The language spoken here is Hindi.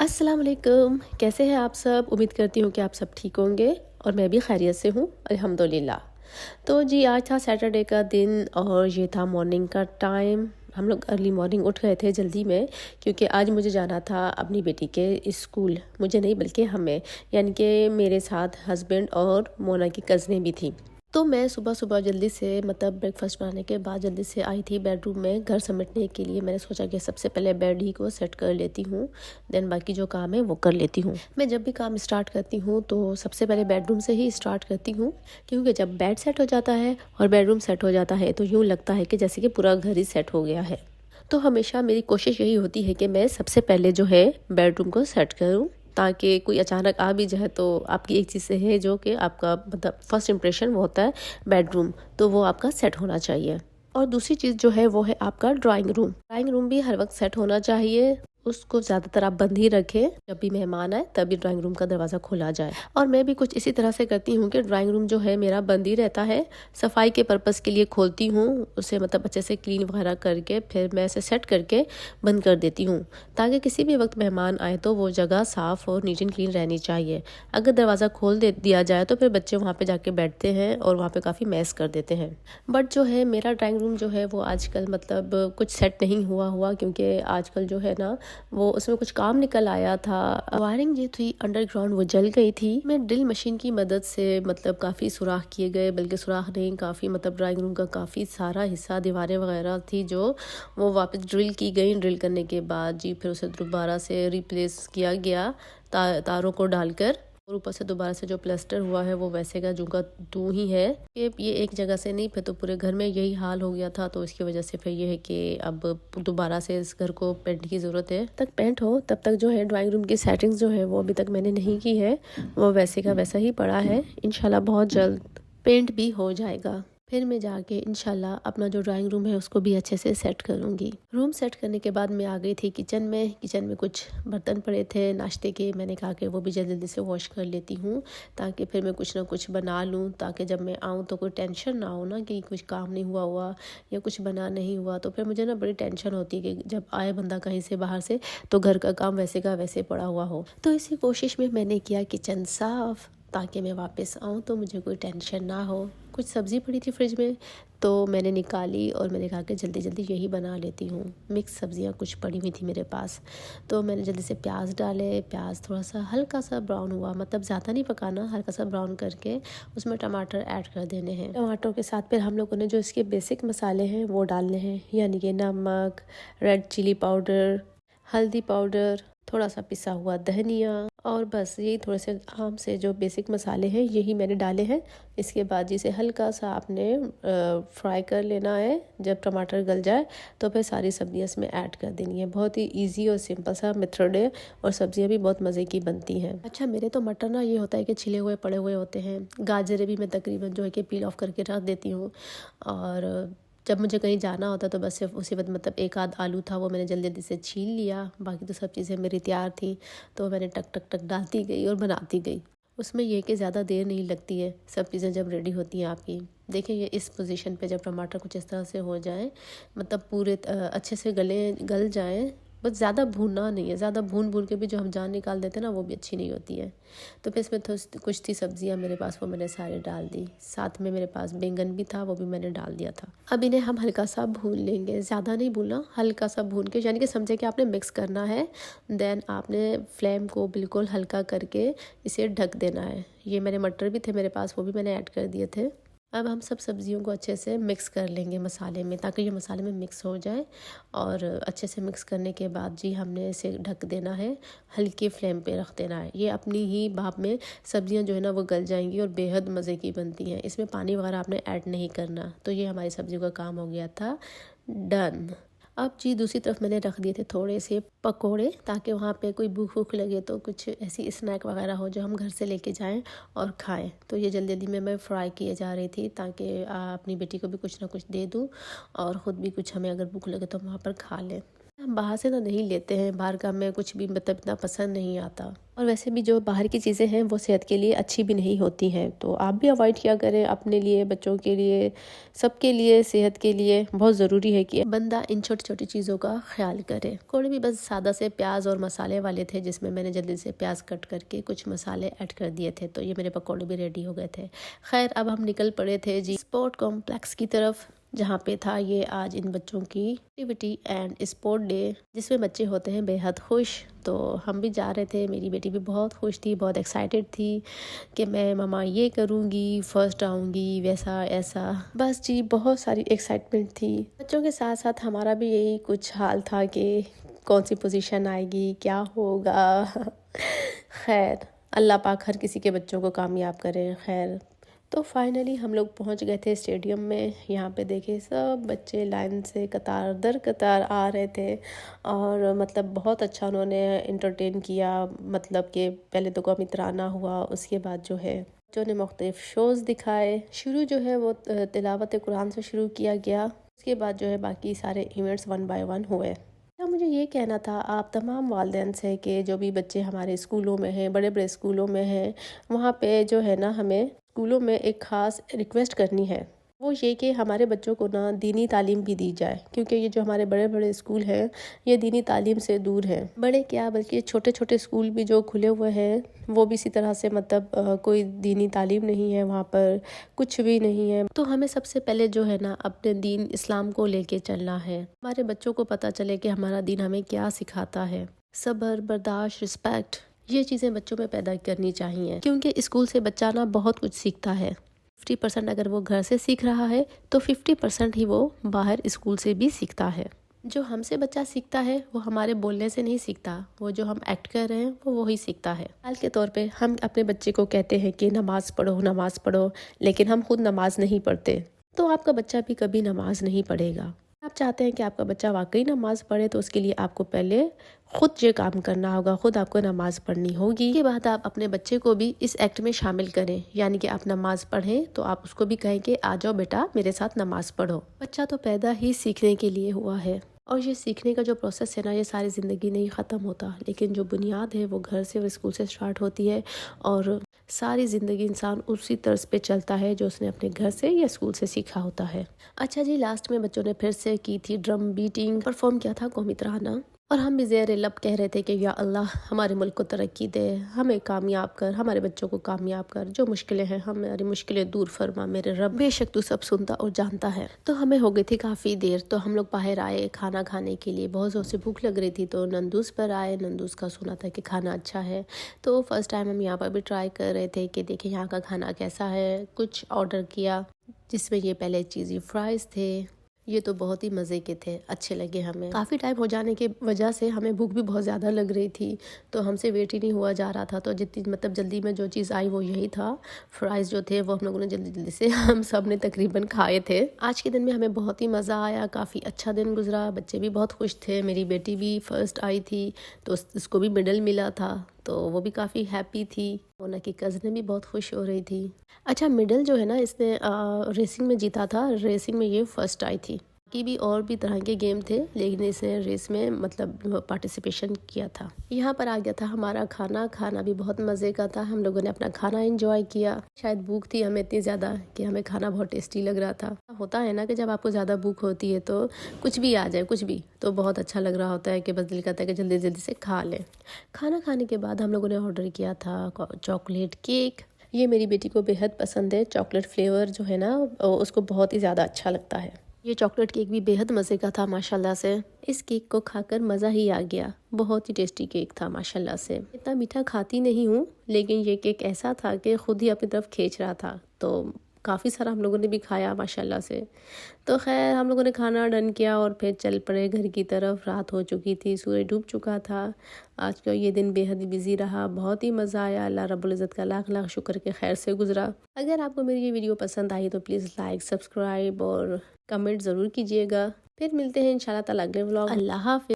अस्सलाम वालेकुम, कैसे हैं आप सब? उम्मीद करती हूँ कि आप सब ठीक होंगे और मैं भी खैरियत से हूँ, अल्हम्दुलिल्लाह। तो जी आज था सैटरडे का दिन और ये था मॉर्निंग का टाइम। हम लोग अर्ली मॉर्निंग उठ गए थे जल्दी में, क्योंकि आज मुझे जाना था अपनी बेटी के स्कूल। मुझे नहीं बल्कि हमें, यानी कि मेरे साथ हस्बैंड और मोना की कज़नें भी थी। तो मैं सुबह सुबह जल्दी से ब्रेकफास्ट बनाने के बाद जल्दी से आई थी बेडरूम में घर समेटने के लिए। मैंने सोचा कि सबसे पहले बेड ही को सेट कर लेती हूँ, देन बाकी जो काम है वो कर लेती हूँ। मैं जब भी काम स्टार्ट करती हूँ तो सबसे पहले बेडरूम से ही स्टार्ट करती हूँ, क्योंकि जब बेड सेट हो जाता है और बेडरूम सेट हो जाता है तो यूँ लगता है कि जैसे कि पूरा घर ही सेट हो गया है। तो हमेशा मेरी कोशिश यही होती है कि मैं सबसे पहले जो है बेडरूम को सेट करूँ, ताकि कोई अचानक आ भी जाए तो आपकी एक चीज़ से है जो कि आपका फर्स्ट इम्प्रेशन वो होता है बेडरूम, तो वो आपका सेट होना चाहिए। और दूसरी चीज़ जो है वो है आपका ड्राइंग रूम भी हर वक्त सेट होना चाहिए। उसको ज़्यादातर आप बंद ही रखें, जब भी मेहमान आए तभी ड्राइंग रूम का दरवाज़ा खोला जाए। और मैं भी कुछ इसी तरह से करती हूँ कि ड्राइंग रूम जो है मेरा बंद ही रहता है। सफाई के पर्पज़ के लिए खोलती हूँ उसे, अच्छे से क्लीन वगैरह करके फिर मैं इसे सेट करके बंद कर देती हूँ, ताकि किसी भी वक्त मेहमान आए तो वो जगह साफ़ और नीट एंड क्लीन रहनी चाहिए। अगर दरवाज़ा खोल दे दिया जाए तो फिर बच्चे वहाँ पे जाके बैठते हैं और वहाँ पे काफ़ी मैस कर देते हैं। बट जो है मेरा ड्राइंग रूम जो है वो आजकल कुछ सेट नहीं हुआ, क्योंकि आजकल जो है ना वो उसमें कुछ काम निकल आया था। वायरिंग जो थी अंडरग्राउंड वो जल गई थी। मैं ड्रिल मशीन की मदद से काफ़ी सुराख किए गए, बल्कि सुराख नहीं, काफ़ी ड्राइंग रूम का काफ़ी सारा हिस्सा, दीवारें वगैरह थी जो वो वापस ड्रिल की गई। ड्रिल करने के बाद जी फिर उसे दोबारा से रिप्लेस किया गया तारों को डालकर, और ऊपर से दोबारा से जो प्लास्टर हुआ है वो वैसे का जू का तू ही है। कि ये एक जगह से नहीं, फिर तो पूरे घर में यही हाल हो गया था। तो इसकी वजह से फिर ये है कि अब दोबारा से इस घर को पेंट की ज़रूरत है। तक पेंट हो तब तक जो है ड्राइंग रूम की सेटिंग्स जो है वो अभी तक मैंने नहीं की है, वो वैसे का वैसा ही पड़ा है। इंशाल्लाह बहुत जल्द पेंट भी हो जाएगा, फिर मैं जाके इंशाल्लाह अपना जो ड्राइंग रूम है उसको भी अच्छे से सेट करूँगी। रूम सेट करने के बाद मैं आ गई थी किचन में कुछ बर्तन पड़े थे नाश्ते के। मैंने कहा कि वो भी जल्दी से वॉश कर लेती हूँ, ताकि फिर मैं कुछ ना कुछ बना लूँ, ताकि जब मैं आऊँ तो कोई टेंशन ना हो ना कि कुछ काम नहीं हुआ या कुछ बना नहीं हुआ। तो फिर मुझे ना बड़ी टेंशन होती है कि जब आए बंदा कहीं से बाहर से तो घर का काम वैसे का वैसे पड़ा हुआ हो। तो इसी कोशिश में मैंने किया किचन साफ़, ताकि मैं वापस आऊँ तो मुझे कोई टेंशन ना हो। कुछ सब्ज़ी पड़ी थी फ्रिज में तो मैंने निकाली और मैंने कहा कि जल्दी जल्दी यही बना लेती हूँ। मिक्स सब्ज़ियाँ कुछ पड़ी हुई थी मेरे पास, तो मैंने जल्दी से प्याज डाले। प्याज थोड़ा सा हल्का सा ब्राउन हुआ, ज़्यादा नहीं पकाना, हल्का सा ब्राउन करके उसमें टमाटर ऐड कर देने हैं। टमाटरों के साथ फिर हम लोगों ने जो इसके बेसिक मसाले हैं वो डालने हैं, यानी कि नमक, रेड चिली पाउडर, हल्दी पाउडर, थोड़ा सा पिसा हुआ धनिया, और बस यही थोड़े से आम से जो बेसिक मसाले हैं यही मैंने डाले हैं। इसके बाद जिसे हल्का सा आपने फ्राई कर लेना है। जब टमाटर गल जाए तो फिर सारी सब्जियां इसमें ऐड कर देनी है। बहुत ही इजी और सिंपल सा मेथड है और सब्जियां भी बहुत मज़े की बनती हैं। अच्छा, मेरे तो मटर ना ये होता है कि छिले हुए पड़े हुए होते हैं। गाजरें भी मैं तकरीबन जो है कि पील ऑफ करके रख देती हूँ, और जब मुझे कहीं जाना होता तो बस सिर्फ उसी वक्त एक आध आलू था वो मैंने जल्दी जल्दी से छील लिया। बाकी तो सब चीज़ें मेरी तैयार थी, तो मैंने टक टक टक डालती गई और बनाती गई। उसमें यह कि ज़्यादा देर नहीं लगती है सब चीज़ें जब रेडी होती हैं आपकी। देखिए ये इस पोजीशन पे जब टमाटर कुछ इस तरह से हो जाए, पूरे अच्छे से गल जाए। बस ज़्यादा भूनना नहीं है, ज़्यादा भून के भी जो हम जान निकाल देते हैं ना वो भी अच्छी नहीं होती है। तो फिर इसमें कुछ थी सब्जियां मेरे पास, वो मैंने सारे डाल दी। साथ में मेरे पास बैंगन भी था, वो भी मैंने डाल दिया था। अब इन्हें हम हल्का सा भून लेंगे, ज़्यादा नहीं भूनना, हल्का सा भून के, यानी कि समझे कि आपने मिक्स करना है। देन आपने फ्लेम को बिल्कुल हल्का करके इसे ढक देना है। ये मेरे मटर भी थे मेरे पास, वो भी मैंने ऐड कर दिए थे। अब हम सब सब्जियों को अच्छे से मिक्स कर लेंगे मसाले में, ताकि ये मसाले में मिक्स हो जाए। और अच्छे से मिक्स करने के बाद जी हमने इसे ढक देना है, हल्की फ्लेम पे रख देना है। ये अपनी ही भाप में सब्जियां जो है ना वो गल जाएंगी और बेहद मज़े की बनती हैं। इसमें पानी वगैरह आपने ऐड नहीं करना। तो ये हमारी सब्जियों का काम हो गया था डन। अब जी दूसरी तरफ मैंने रख दिए थे थोड़े से पकोड़े, ताकि वहाँ पे कोई भूख वूख लगे तो कुछ ऐसी स्नैक वगैरह हो जो हम घर से लेके जाएं और खाएं। तो ये जल्दी जल्दी में मैं फ्राई किए जा रही थी, ताकि अपनी बेटी को भी कुछ ना कुछ दे दूं और ख़ुद भी कुछ, हमें अगर भूख लगे तो वहाँ पर खा लें। हम बाहर से ना नहीं लेते हैं, बाहर का हमें कुछ भी मतलब इतना पसंद नहीं आता। और वैसे भी जो बाहर की चीज़ें हैं वो सेहत के लिए अच्छी भी नहीं होती हैं, तो आप भी अवॉइड किया करें। अपने लिए, बच्चों के लिए, सबके लिए, सेहत के लिए बहुत ज़रूरी है कि बंदा इन छोटी छोटी चीज़ों का ख्याल करे। पकौड़े भी बस सादा से प्याज और मसाले वाले थे, जिसमें मैंने जल्दी से प्याज कट करके कुछ मसाले ऐड कर दिए थे, तो ये मेरे पकौड़े भी रेडी हो गए थे। खैर, अब हम निकल पड़े थे जी स्पोर्ट कॉम्प्लेक्स की तरफ, जहाँ पे था ये आज इन बच्चों की एक्टिविटी एंड स्पोर्ट डे, जिसमें बच्चे होते हैं बेहद खुश। तो हम भी जा रहे थे, मेरी बेटी भी बहुत खुश थी, बहुत एक्साइटेड थी कि मैं मम्मा ये करूँगी, फर्स्ट आऊँगी, वैसा ऐसा। बस जी बहुत सारी एक्साइटमेंट थी। बच्चों के साथ साथ हमारा भी यही कुछ हाल था कि कौन सी पोजीशन आएगी, क्या होगा। खैर, अल्लाह पाक हर किसी के बच्चों को कामयाब करें। खैर, तो फाइनली हम लोग पहुंच गए थे स्टेडियम में। यहाँ पे देखे सब बच्चे लाइन से कतार दर कतार आ रहे थे, और मतलब बहुत अच्छा उन्होंने इंटरटेन किया। मतलब कि पहले तो कौमी तराना हुआ, उसके बाद जो है बच्चों ने मुख्तलिफ शोज़ दिखाए। शुरू जो है वो तिलावत कुरान से शुरू किया गया, उसके बाद जो है बाकी सारे इवेंट्स वन बाय वन हुए। तो मुझे ये कहना था आप तमाम वालिदैन से कि जो भी बच्चे हमारे स्कूलों में हैं, बड़े बड़े स्कूलों में हैं, वहाँ पे जो है ना हमें स्कूलों में एक ख़ास रिक्वेस्ट करनी है, वो ये कि हमारे बच्चों को ना दीनी तालीम भी दी जाए, क्योंकि ये जो हमारे बड़े बड़े स्कूल हैं ये दीनी तालीम से दूर हैं। बड़े क्या बल्कि छोटे छोटे स्कूल भी जो खुले हुए हैं वो भी इसी तरह से, मतलब कोई दीनी तालीम नहीं है वहाँ पर, कुछ भी नहीं है। तो हमें सबसे पहले जो है ना अपने दीन इस्लाम को लेके चलना है। हमारे बच्चों को पता चले कि हमारा दीन हमें क्या सिखाता है। सब्र, बर्दाश्त, रिस्पेक्ट, ये चीज़ें बच्चों में पैदा करनी चाहिए, क्योंकि स्कूल से बच्चा ना बहुत कुछ सीखता है। 50% अगर वो घर से सीख रहा है तो 50% ही वो बाहर स्कूल से भी सीखता है। जो हमसे बच्चा सीखता है वो हमारे बोलने से नहीं सीखता, वो जो हम एक्ट कर रहे हैं वो वही सीखता है। हाल के तौर पे हम अपने बच्चे को कहते हैं कि नमाज पढ़ो नमाज पढ़ो, लेकिन हम खुद नमाज नहीं पढ़ते, तो आपका बच्चा भी कभी नमाज नहीं पढ़ेगा। आप चाहते हैं कि आपका बच्चा वाकई नमाज पढ़े, तो उसके लिए आपको पहले खुद ये काम करना होगा, खुद आपको नमाज पढ़नी होगी। के बाद आप अपने बच्चे को भी इस एक्ट में शामिल करें, यानी कि आप नमाज पढ़ें तो आप उसको भी कहें कि आ जाओ बेटा मेरे साथ नमाज पढ़ो। बच्चा तो पैदा ही सीखने के लिए हुआ है, और ये सीखने का जो प्रोसेस है ना, ये सारी ज़िंदगी नहीं ख़त्म होता, लेकिन जो बुनियाद है वो घर से और स्कूल से स्टार्ट होती है, और सारी ज़िंदगी इंसान उसी तर्ज पे चलता है जो उसने अपने घर से या स्कूल से सीखा होता है। अच्छा जी, लास्ट में बच्चों ने फिर से की थी ड्रम बीटिंग, परफॉर्म किया था कौमी तराना, और हम भी ज़ेर लब कह रहे थे कि या अल्लाह हमारे मुल्क को तरक्की दे, हमें कामयाब कर, हमारे बच्चों को कामयाब कर, जो मुश्किलें हैं हमारी मुश्किलें दूर फरमा मेरे रब, बेशक तू सब सुनता और जानता है। तो हमें हो गई थी काफ़ी देर, तो हम लोग बाहर आए खाना खाने के लिए। बहुत ज़ोर से भूख लग रही थी, तो नंदूस पर आए। नंदूस का सुना था कि खाना अच्छा है, तो फर्स्ट टाइम हम यहाँ पर भी ट्राई कर रहे थे कि देखें यहाँ का खाना कैसा है। कुछ ऑर्डर किया, जिसमें ये पहले चीज़ी फ्राइज़ थे, ये तो बहुत ही मज़े के थे, अच्छे लगे हमें। काफ़ी टाइम हो जाने की वजह से हमें भूख भी बहुत ज़्यादा लग रही थी, तो हमसे वेट ही नहीं हुआ जा रहा था। तो जितनी मतलब जल्दी में जो चीज़ आई वो यही था, फ्राइज़ जो थे वो हम लोगों ने जल्दी जल्दी से हम सब ने तकरीबन खाए थे। आज के दिन में हमें बहुत ही मज़ा आया, काफ़ी अच्छा दिन गुजरा, बच्चे भी बहुत खुश थे। मेरी बेटी भी फर्स्ट आई थी तो उसको भी मेडल मिला था, तो वो भी काफ़ी हैप्पी थी। मोना की कज़न भी बहुत खुश हो रही थी। अच्छा, मेडल जो है ना इसने रेसिंग में जीता था, रेसिंग में ये फर्स्ट आई थी। की भी और भी तरह के गेम थे, लेकिन इसने रेस में मतलब पार्टिसिपेशन किया था। यहाँ पर आ गया था हमारा खाना, खाना भी बहुत मज़े का था। हम लोगों ने अपना खाना एंजॉय किया। शायद भूख थी हमें इतनी ज़्यादा कि हमें खाना बहुत टेस्टी लग रहा था। होता है ना कि जब आपको ज़्यादा भूख होती है तो कुछ भी आ जाए, कुछ भी तो बहुत अच्छा लग रहा होता है कि बस दिल करता है कि जल्दी जल्दी से खा लें। खाना खाने के बाद हम लोगों ने ऑर्डर किया था चॉकलेट केक। ये मेरी बेटी को बेहद पसंद है, चॉकलेट फ्लेवर जो है ना उसको बहुत ही ज़्यादा अच्छा लगता है। ये चॉकलेट केक भी बेहद मज़े का था माशाल्लाह से। इस केक को खाकर मज़ा ही आ गया, बहुत ही टेस्टी केक था माशाल्लाह से। इतना मीठा खाती नहीं हूँ, लेकिन ये केक ऐसा था कि खुद ही अपनी तरफ खींच रहा था, तो काफ़ी सारा हम लोगों ने भी खाया माशाल्लाह से। तो खैर हम लोगों ने खाना डन किया और फिर चल पड़े घर की तरफ। रात हो चुकी थी, सूरज डूब चुका था। आज का ये दिन बेहद ही बिजी रहा, बहुत ही मज़ा आया। अल्लाह रब्बुल इज़्ज़त का लाख लाख शुक्र के खैर से गुजरा। अगर आपको मेरी ये वीडियो पसंद आई तो प्लीज़ लाइक, सब्सक्राइब और कमेंट ज़रूर कीजिएगा। फिर मिलते हैं इंशाल्लाह ताला अगले व्लॉग। अल्लाह हाफ़िज़।